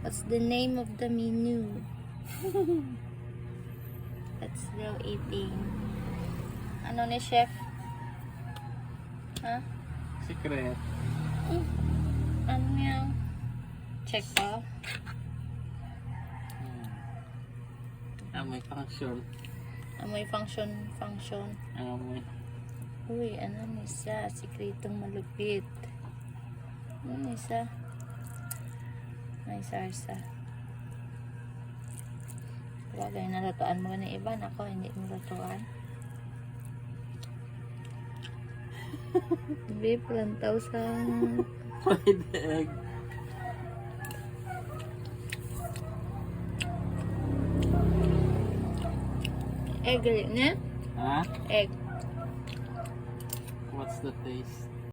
What's the name of the menu? That's still eating. Ano ni chef? Ha? Secret. Ano yan? Check pa. Amoy function. Amoy function. Amoy. Uy, ano ni siya? Sikretong malupit. Ano ni siya? May sarsa. Bagay, nalutuan mo ni Ivan. Ako, hindi mo lutuan. Beef, lantaw sa... Fried egg. Egg, na? Ha? Egg. What's the taste?